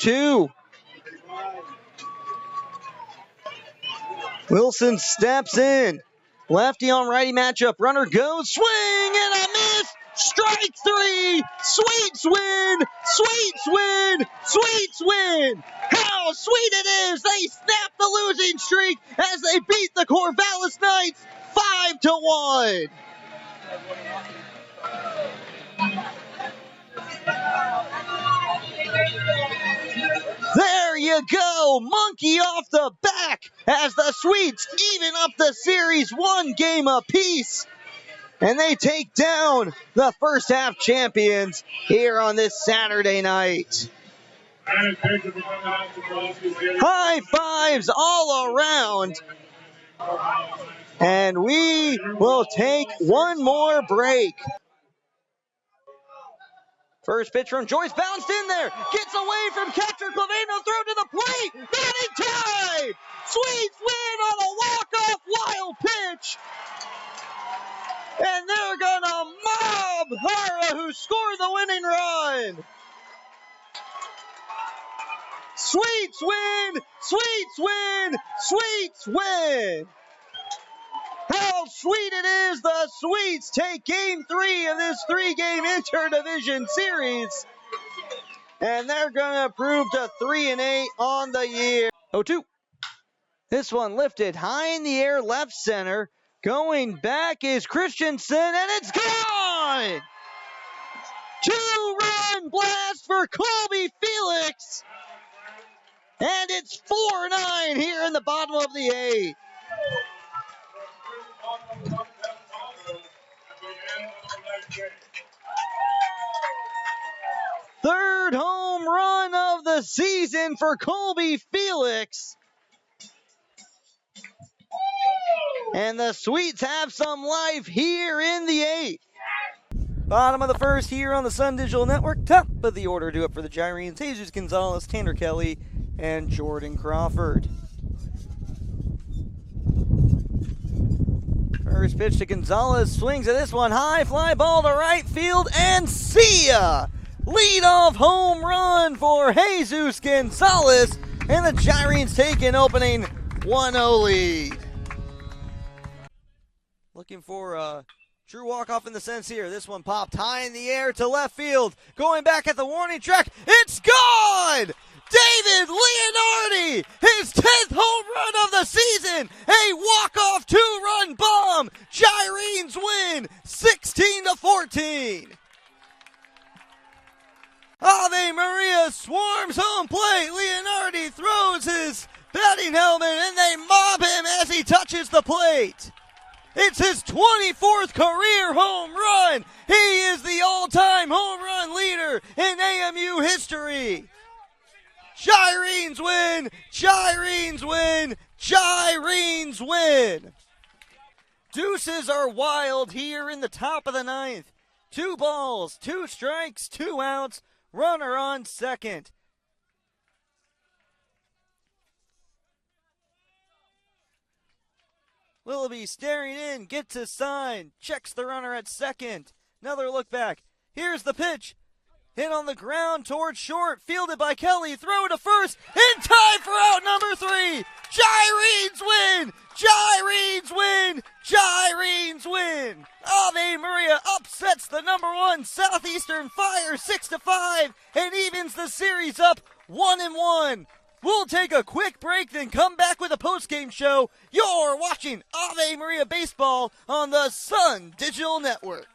0-2. Wilson steps in. Lefty on righty matchup. Runner goes. Swing and a miss. Strike three. Sweets win. Sweets win. Sweets win. How sweet it is. They snap the losing streak as they beat the Corvallis Knights 5-1. There you go, monkey off the back as the Sweets even up the series 1 game apiece. And they take down the first half champions here on this Saturday night. High fives all around. And we will take one more break. First pitch from Joyce, bounced in there, gets away from catcher Clavino, throw to the plate, not in time! Sweets win on a walk-off wild pitch! And they're gonna mob Hara, who scored the winning run! Sweets win! Sweets win! Sweets win! How sweet it is, the Sweets take game 3 of this 3-game interdivision series. And they're going to prove to 3-8 on the year. 0-2. This one lifted high in the air, left center. Going back is Christensen, and it's gone! 2-run blast for Colby Felix. And it's 4-9 here in the bottom of the 8th. Third home run of the season for Colby Felix. And the Sweets have some life here in the 8th. Bottom of the first here on the Sun Digital Network. Top of the order do it for the Gyrenes. Jesus Gonzalez, Tanner Kelly, and Jordan Crawford. First pitch to Gonzalez, swings at this one, high fly ball to right field, and see ya! Leadoff home run for Jesus Gonzalez, and the Gyrenes take an opening 1-0 lead. Looking for a true walk-off in the sense here. This one popped high in the air to left field. Going back at the warning track, it's gone! David Leonardi, his 10th home run of the season, a walk-off 2-run bomb. Gyrenes win 16-14. Ave Maria swarms home plate. Leonardi throws his batting helmet and they mob him as he touches the plate. It's his 24th career home run. He is the all-time home run leader in AMU history. Gyrenes win! Gyrenes win! Gyrenes win! Deuces are wild here in the top of the 9th. 2 balls, 2 strikes, 2 outs, runner on second. Willoughby staring in, gets his sign, checks the runner at second. Another look back. Here's the pitch. Hit on the ground towards short, fielded by Kelly, throw to first, in time for out number 3. Gyrenes win! Gyrenes win! Gyrenes win! Ave Maria upsets the number 1 Southeastern Fire 6-5 and evens the series up 1-1. We'll take a quick break, then come back with a post-game show. You're watching Ave Maria Baseball on the Sun Digital Network.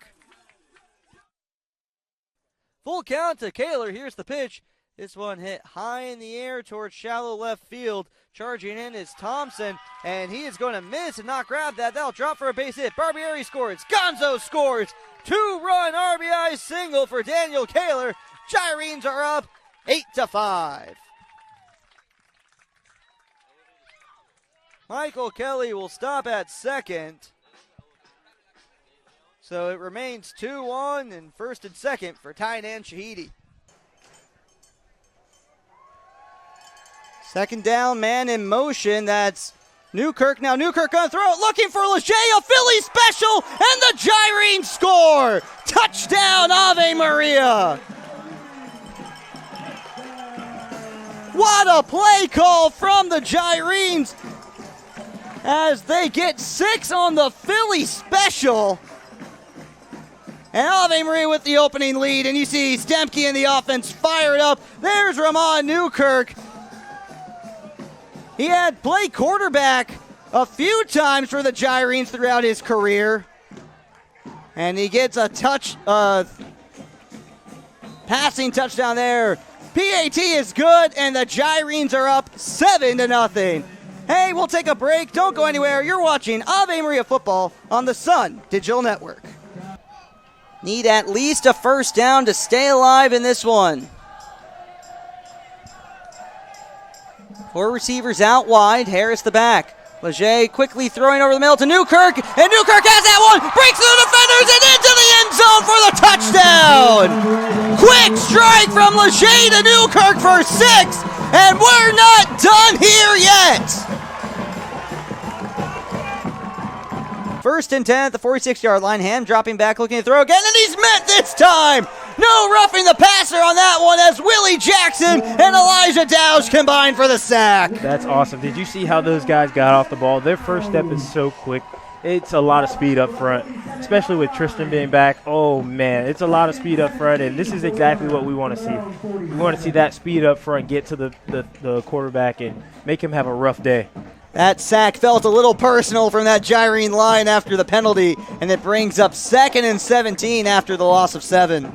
Full count to Kaler. Here's the pitch. This one hit high in the air towards shallow left field. Charging in is Thompson, and he is going to miss and not grab that. That'll drop for a base hit. Barbieri scores. Gonzo scores. 2-run RBI single for Daniel Kaler. Gyrenes are up 8-5. Michael Kelly will stop at second. So it remains 2-1 and first and second for Tainan Shahidi. Second down, man in motion. That's Newkirk. Now Newkirk on throw it, looking for Leger, a Philly special, and the Gyrenes score. Touchdown, Ave Maria. What a play call from the Gyrenes as they get 6 on the Philly special. And Ave Maria with the opening lead, and you see Stemke in the offense fired up. There's Ramon Newkirk. He had played quarterback a few times for the Gyrenes throughout his career. And he gets a passing touchdown there. PAT is good, and the Gyrenes are up 7-0. Hey, we'll take a break. Don't go anywhere. You're watching Ave Maria Football on the Sun Digital Network. Need at least a first down to stay alive in this one. 4 receivers out wide. Harris the back. Leger quickly throwing over the middle to Newkirk, and Newkirk has that one, breaks through the defenders and into the end zone for the touchdown. Quick strike from Leger to Newkirk for 6, and we're not done here yet. First and 10 at the 46-yard line. Ham dropping back, looking to throw again, and he's met this time. No roughing the passer on that one as Willie Jackson and Elijah Dowse combine for the sack. That's awesome. Did you see how those guys got off the ball? Their first step is so quick. It's a lot of speed up front, especially with Tristan being back. Oh, man, it's a lot of speed up front, and this is exactly what we want to see. We want to see that speed up front get to the quarterback and make him have a rough day. That sack felt a little personal from that Gyrene line after the penalty, and it brings up 2nd and 17 after the loss of 7.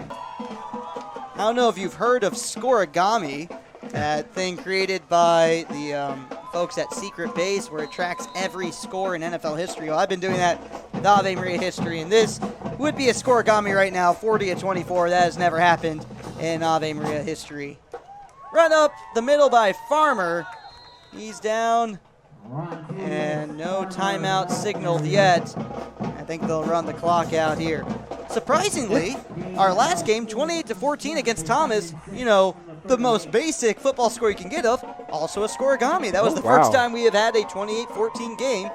I don't know if you've heard of Scorigami, that thing created by the folks at Secret Base where it tracks every score in NFL history. Well, I've been doing that with Ave Maria history, and this would be a Scorigami right now, 40-24. That has never happened in Ave Maria history. Run up the middle by Farmer. He's down, and no timeout signaled yet. I think they'll run the clock out here. Surprisingly, our last game, 28-14 against Thomas, you know, the most basic football score you can get of, also a Scorigami. That was the first time we have had a 28-14 game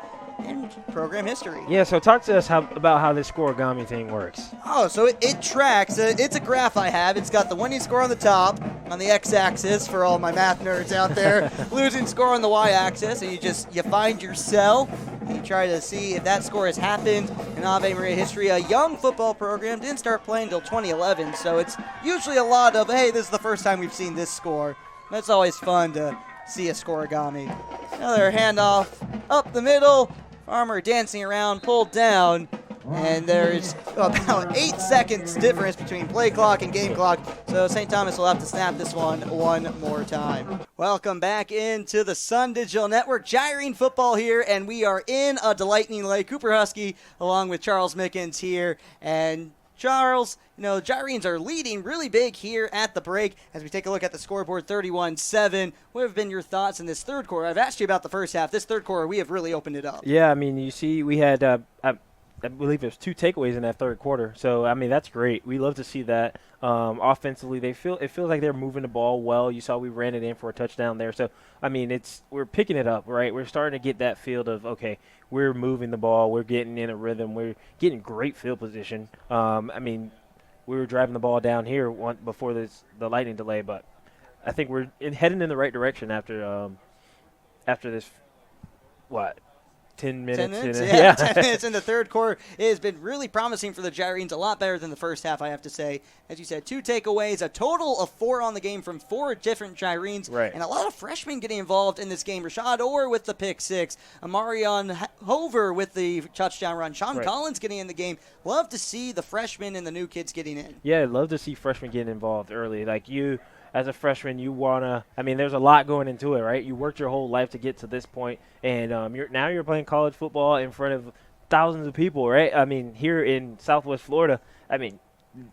in program history. Yeah, so talk to us about how this Scorigami thing works. Oh, so it tracks. It's a graph I have. It's got the winning score on the top, on the x-axis for all my math nerds out there, losing score on the y-axis, and you find your cell, and you try to see if that score has happened in Ave Maria history. A young football program didn't start playing until 2011, so it's usually a lot of, hey, this is the first time we've seen this score. That's always fun to see a Scorigami. Another handoff up the middle. Farmer dancing around, pulled down, and there's about 8 seconds difference between play clock and game clock, so St. Thomas will have to snap this one more time. Welcome back into the Sun Digital Network. Gyrene football here, and we are in a delightning lake. Cooper Huskey along with Charles Mickens here, and Charles, you know, Gyrenes are leading really big here at the break as we take a look at the scoreboard, 31-7. What have been your thoughts in this third quarter? I've asked you about the first half. This third quarter, we have really opened it up. Yeah, I mean, you see, we had, I believe it was 2 takeaways in that third quarter. So, I mean, that's great. We love to see that. Offensively, it feels like they're moving the ball well. You saw we ran it in for a touchdown there. So, I mean, we're picking it up, right? We're starting to get that field of, okay, we're moving the ball. We're getting in a rhythm. We're getting great field position. I mean, we were driving the ball down here before the lightning delay, but I think we're heading in the right direction after this, 10 minutes? 10 minutes? Yeah. 10 minutes in the third quarter. It has been really promising for the Gyrenes, a lot better than the first half, I have to say. As you said, 2 takeaways, a total of 4 on the game from 4 different Gyrenes, right, and a lot of freshmen getting involved in this game. Rashad Orr with the pick 6, Amarion Hover with the touchdown run, Sean Collins getting in the game. Love to see the freshmen and the new kids getting in. Yeah, I'd love to see freshmen getting involved early. Like you, as a freshman, you want to – I mean, there's a lot going into it, right? You worked your whole life to get to this point, and you're playing college football in front of thousands of people, right? I mean, here in Southwest Florida, I mean,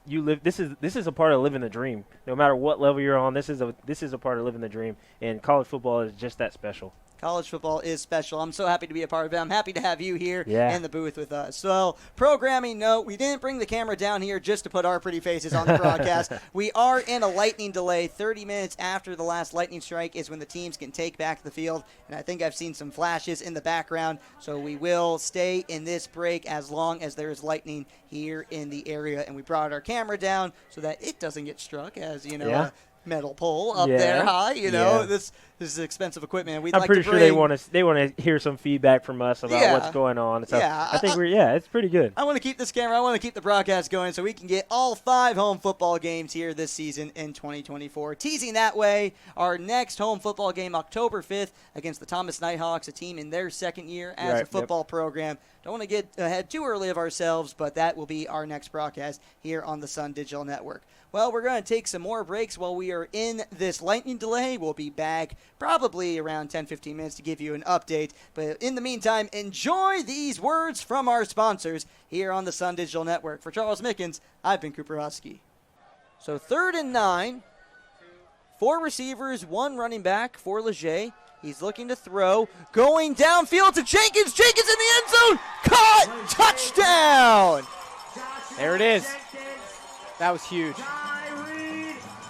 you live – this is a part of living the dream. No matter what level you're on, this is a part of living the dream, and college football is just that special. College football is special. I'm so happy to be a part of it. I'm happy to have you here in the booth with us. So, programming note, we didn't bring the camera down here just to put our pretty faces on the broadcast. We are in a lightning delay. 30 minutes after the last lightning strike is when the teams can take back the field. And I think I've seen some flashes in the background. So we will stay in this break as long as there is lightning here in the area. And we brought our camera down so that it doesn't get struck, as, you know, metal pole up there high. You know, Yeah. this is expensive equipment. I'm pretty sure they want to hear some feedback from us about what's going on. So I think it's pretty good. I want to keep this camera. I want to keep the broadcast going so we can get all 5 home football games here this season in 2024. Teasing that way, our next home football game, October 5th, against the Thomas Nighthawks, a team in their second year as a football program. Don't want to get ahead too early of ourselves, but that will be our next broadcast here on the Sun Digital Network. Well, we're going to take some more breaks while we are in this lightning delay. We'll be back probably around 10-15 minutes to give you an update. But in the meantime, enjoy these words from our sponsors here on the Sun Digital Network. For Charles Mickens, I've been Cooper Huskey. So 3rd and 9, 4 receivers, 1 running back for Leger. He's looking to throw, going downfield to Jenkins. Jenkins in the end zone. Caught. Touchdown. There it is. That was huge.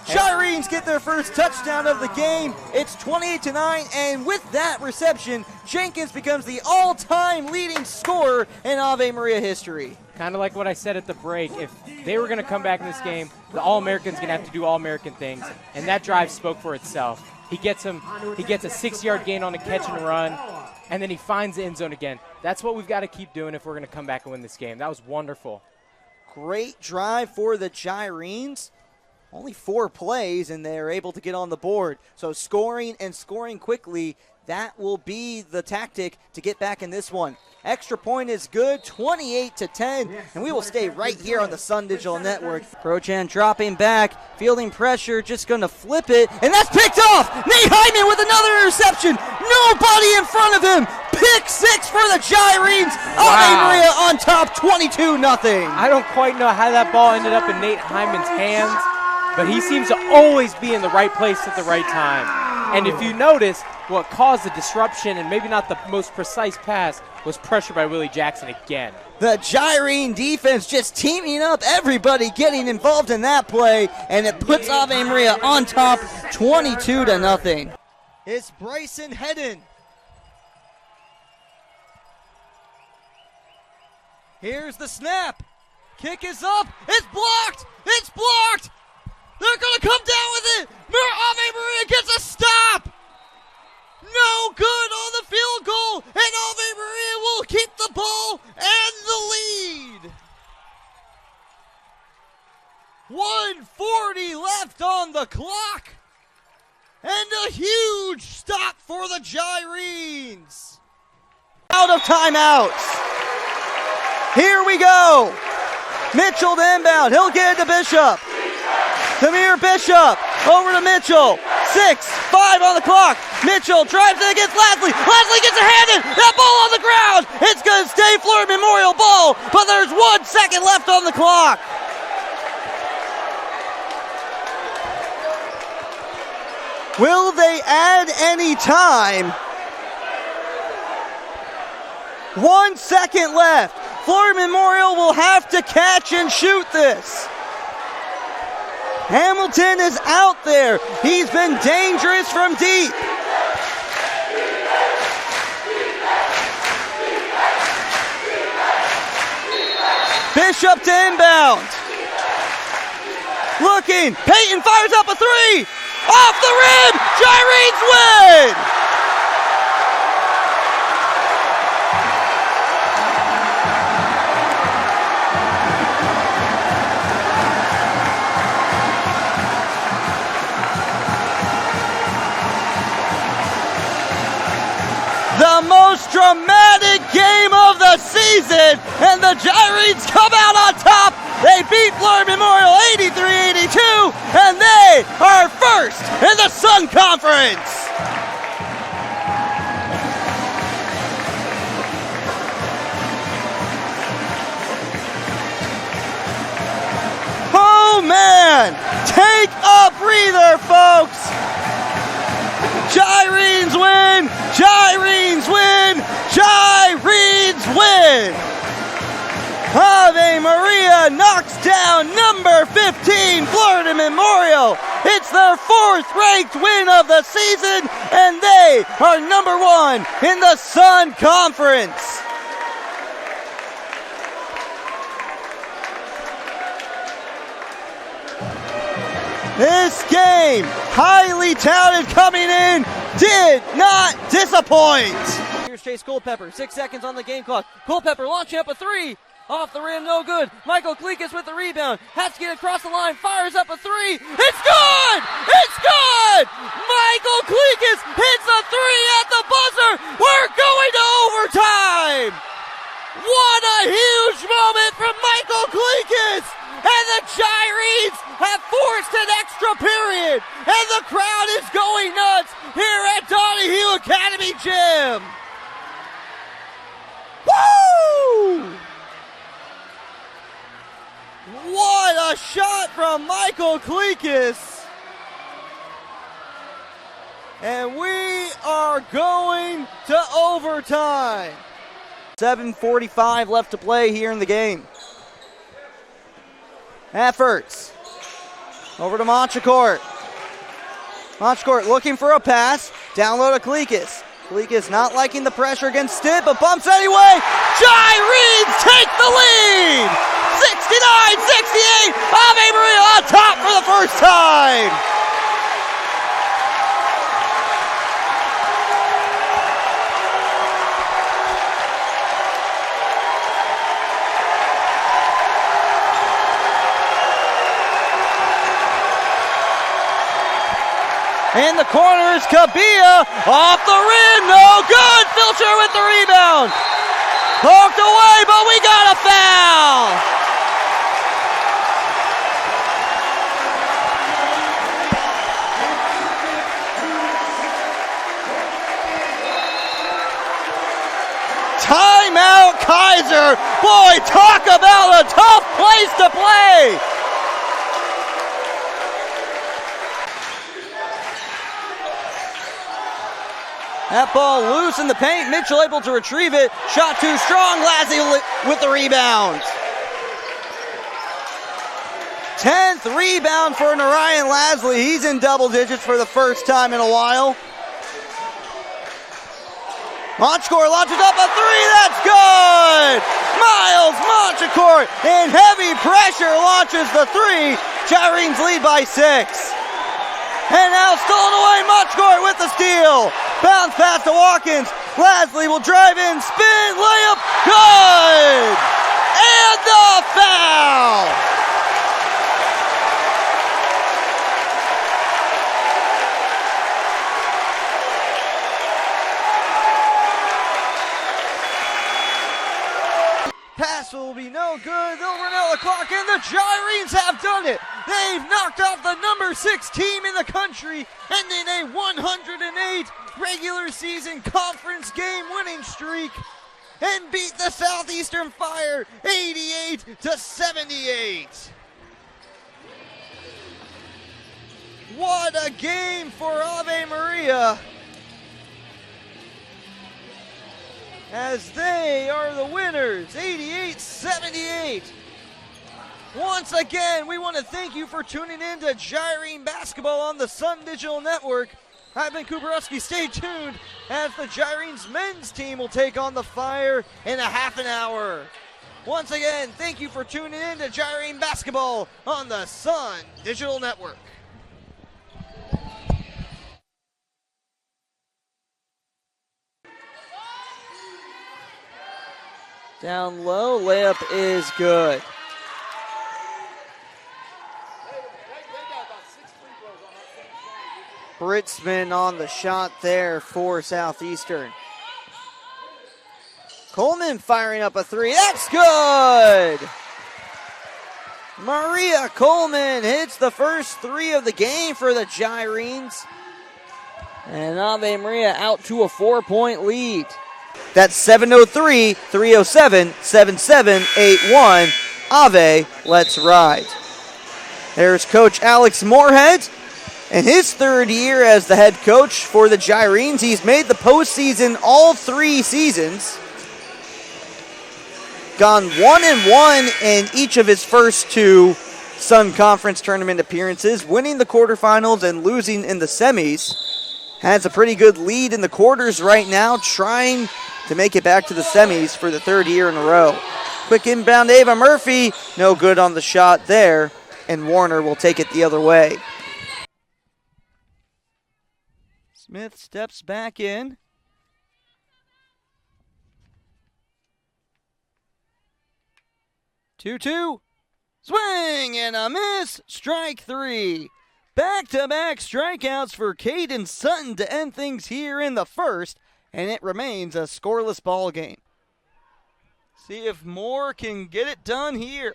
Gyrenes get their first touchdown of the game. It's 28-9, and with that reception, Jenkins becomes the all-time leading scorer in Ave Maria history. Kind of like what I said at the break. If they were going to come back in this game, the All-American's going to have to do All-American things, and that drive spoke for itself. He gets a 6-yard gain on a catch and run, and then he finds the end zone again. That's what we've got to keep doing if we're going to come back and win this game. That was wonderful. Great drive for the Gyrenes. Only 4 plays, and they're able to get on the board. So scoring and scoring quickly, that will be the tactic to get back in this one. Extra point is good, 28-10, and we will stay right here on the Sun Digital Network. Prochan dropping back, fielding pressure, just going to flip it, and that's picked off! Nate Hyman with another interception! Nobody in front of him! Pick 6 for the Gyrenes! Ave Maria on top, 22-0. I don't quite know how that ball ended up in Nate Hyman's hands, but he seems to always be in the right place at the right time. And if you notice, what caused the disruption and maybe not the most precise pass was pressure by Willie Jackson again. The Gyrene defense just teaming up, everybody getting involved in that play, and it puts Ave Maria on top 22-0. It's Bryson Hedden. Here's the snap. Kick is up. It's blocked. It's blocked. They're going to come down with it. Ave Maria gets a stop. No good on the field goal. And Ave Maria will keep the ball and the lead. 1:40 left on the clock. And a huge stop for the Gyrenes. Out of timeouts. Here we go. Mitchell to inbound. He'll get it to Bishop. Tamir Bishop over to Mitchell. 6-5 on the clock. Mitchell drives it against Lasley. Lasley gets a hand in. That ball on the ground. It's going to stay Florida Memorial ball, but there's 1 second left on the clock. Will they add any time? 1 second left. Florida Memorial will have to catch and shoot this. Hamilton is out there. He's been dangerous from deep. Bishop to inbound. Looking. Peyton fires up a 3. Off the rim. Gyrenes win. The most dramatic game of the season, and the Gyrenes come out on top. They beat Florida Memorial 83-82, and they are first in the Sun Conference. Oh man, take a breather, folks. Gyrenes win! Gyrenes win! Gyrenes win! Ave Maria knocks down number 15, Florida Memorial. It's their 4th ranked win of the season, and they are number 1 in the Sun Conference. This game, highly touted coming in, did not disappoint. Here's Chase Culpepper, 6 seconds on the game clock. Culpepper launching up a three. Off the rim, no good. Michael Kleekus with the rebound. Haskett across the line, fires up a three. It's good! It's good! Michael Kleekus hits a three at the buzzer. We're going to overtime! What a huge moment from Michael Kleekus! And the Gyrenes have forced an extra period. And the crowd is going nuts here at Donahue Academy Gym. Woo! What a shot from Michael Kleekus. And we are going to overtime. 7:45 left to play here in the game. Efforts. Over to Montecourt. Montecourt looking for a pass. Down low to Kleekus. Kleekus not liking the pressure against Stitt, but bumps anyway. Gyrenes take the lead. 69-68. Ave Maria on top for the first time. In the corner is Kabia, off the rim, no good. Filcher with the rebound. Poked away, but we got a foul. Timeout, Kaiser. Boy, talk about a tough place to play. That ball loose in the paint. Mitchell able to retrieve it. Shot too strong. Lassie with the rebound. 10th rebound for Narayan Lasley. He's in double digits for the first time in a while. Montecourt launches up a three. That's good. Miles Montecourt in heavy pressure launches the three. Gyrenes lead by 6. And now stolen away. Montecourt with the steal. Bounce pass to Watkins. Lasley will drive in, spin, layup, good! And the foul! Pass will be no good. They'll run out the clock, and the Gyrenes have done it. They've knocked off the number 6 team in the country, ending a 108 regular season conference game winning streak, and beat the Southeastern Fire 88-78. What a game for Ave Maria, as they are the winners, 88-78. Once again, we want to thank you for tuning in to Gyrene Basketball on the Sun Digital Network. I've been Cooper Huskey. Stay tuned as the Gyrenes men's team will take on the Fire in a half an hour. Once again, thank you for tuning in to Gyrene Basketball on the Sun Digital Network. Down low, layup is good. Britzman on the shot there for Southeastern. Coleman firing up a three. That's good! Maria Coleman hits the first three of the game for the Gyrenes. And Ave Maria out to a 4-point lead. That's 7:03, 3:07, 7-7, 8-1. Ave, let's ride. There's Coach Alex Moorhead. In his third year as the head coach for the Gyrenes, he's made the postseason all 3 seasons. Gone 1-1 in each of his first 2 Sun Conference tournament appearances, winning the quarterfinals and losing in the semis. Has a pretty good lead in the quarters right now, trying to make it back to the semis for the 3rd year in a row. Quick inbound, Ava Murphy, no good on the shot there, and Warner will take it the other way. Smith steps back in. Two. Swing and a miss. Strike three. Back-to-back strikeouts for Caden Sutton to end things here in the first, and it remains a scoreless ball game. See if Moore can get it done here.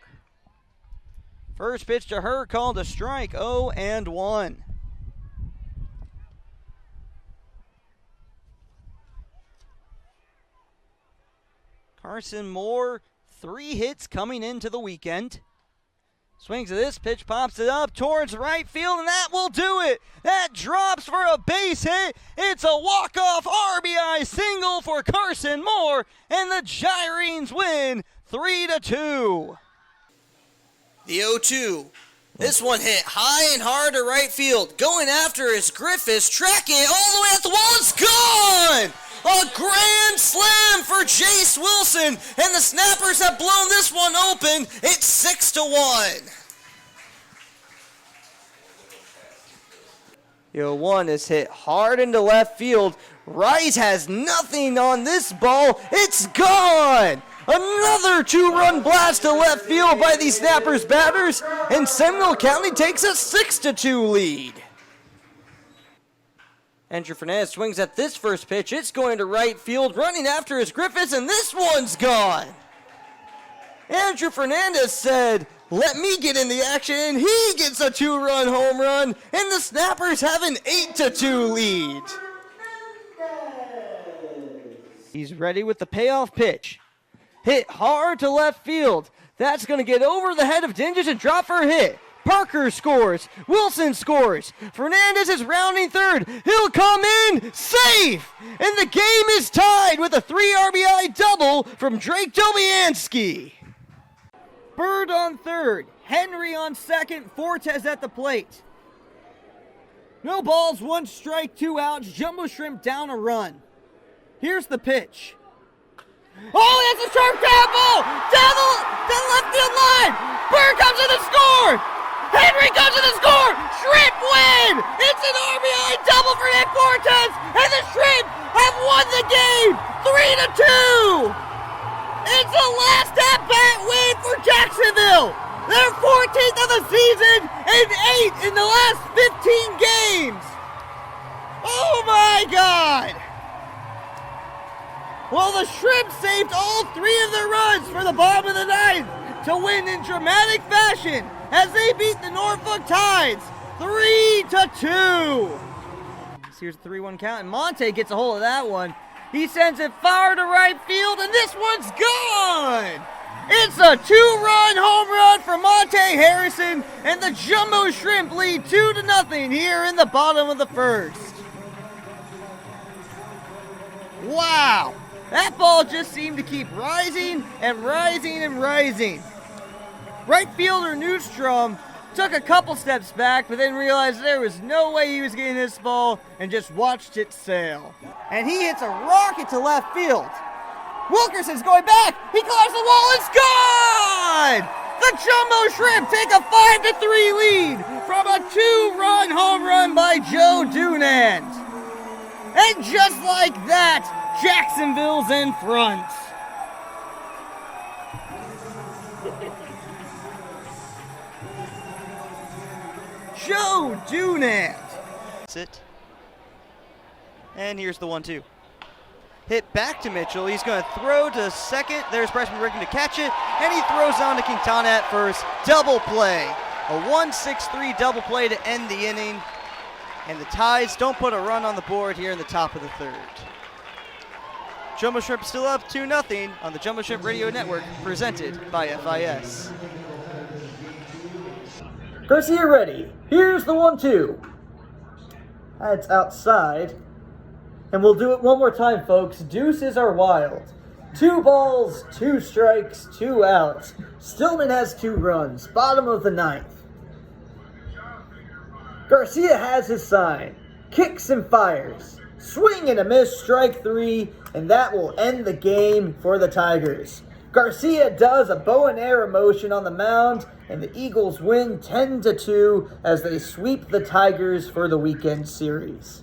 First pitch to her called a strike, 0-1. Carson Moore, 3 hits coming into the weekend. Swings at this pitch, pops it up towards right field, and that will do it. That drops for a base hit. It's a walk-off RBI single for Carson Moore, and the Gyrenes win 3-2. The 0-2. This one hit high and hard to right field. Going after is Griffiths, tracking it all the way at the wall. It's gone! A grand slam for Jace Wilson, and the Snappers have blown this one open. It's 6-1. The 0-1 is hit hard into left field. Rice has nothing on this ball. It's gone! Another 2-run blast to left field by the Snappers batters, and Seminole County takes a 6-2 lead. Andrew Fernandez swings at this first pitch. It's going to right field. Running after is Griffiths, and this one's gone. Andrew Fernandez said, "Let me get in the action," and he gets a 2-run home run, and the Snappers have an 8-2 lead. He's ready with the payoff pitch. Hit hard to left field. That's going to get over the head of Dinges and drop for a hit. Parker scores. Wilson scores. Fernandez is rounding third. He'll come in safe. And the game is tied with a 3 RBI double from Drake Dobianski. Bird on third. Henry on second. Fortes at the plate. No balls, 1 strike, 2 outs. Jumbo Shrimp down a run. Here's the pitch. Oh, that's a sharp ground ball down the left field line. Bird comes to the score. Henry comes to the score. Shrimp win. It's an RBI double for Nick Fortes, and the Shrimp have won the game 3-2. It's a last at-bat win for Jacksonville. Their 14th of the season and 8 in the last 15 games. Oh my God. Well, the Shrimp saved all 3 of their runs for the bottom of the ninth to win in dramatic fashion as they beat the Norfolk Tides 3-2. Here's a 3-1 count, and Monte gets a hold of that one. He sends it far to right field, and this one's gone! It's a 2-run home run for Monte Harrison, and the Jumbo Shrimp lead 2-0 here in the bottom of the first. Wow! That ball just seemed to keep rising and rising and rising. Right fielder Newstrom took a couple steps back, but then realized there was no way he was getting this ball and just watched it sail. And he hits a rocket to left field. Wilkerson's going back. He climbs the wall. It's gone! The Jumbo Shrimp take a 5-3 lead from a 2-run home run by Joe Dunand. And just like that, Jacksonville's in front. Joe Dunand. That's it. And here's the 1-2. Hit back to Mitchell. He's going to throw to second. There's Bryson Ricken to catch it. And he throws on to Quintana at first. Double play. A 1-6-3 double play to end the inning. And the Tides don't put a run on the board here in the top of the third. Jumbo Shrimp still up 2-0 on the Jumbo Shrimp Radio Network, presented by FIS. Garcia ready. Here's the 1-2. That's outside. And we'll do it one more time, folks. Deuces are wild. 2 balls, 2 strikes, 2 outs. Stillman has 2 runs. Bottom of the ninth. Garcia has his sign. Kicks and fires. Swing and a miss, strike 3, and that will end the game for the Tigers. Garcia does a bow and arrow motion on the mound, and the Eagles win 10-2 as they sweep the Tigers for the weekend series.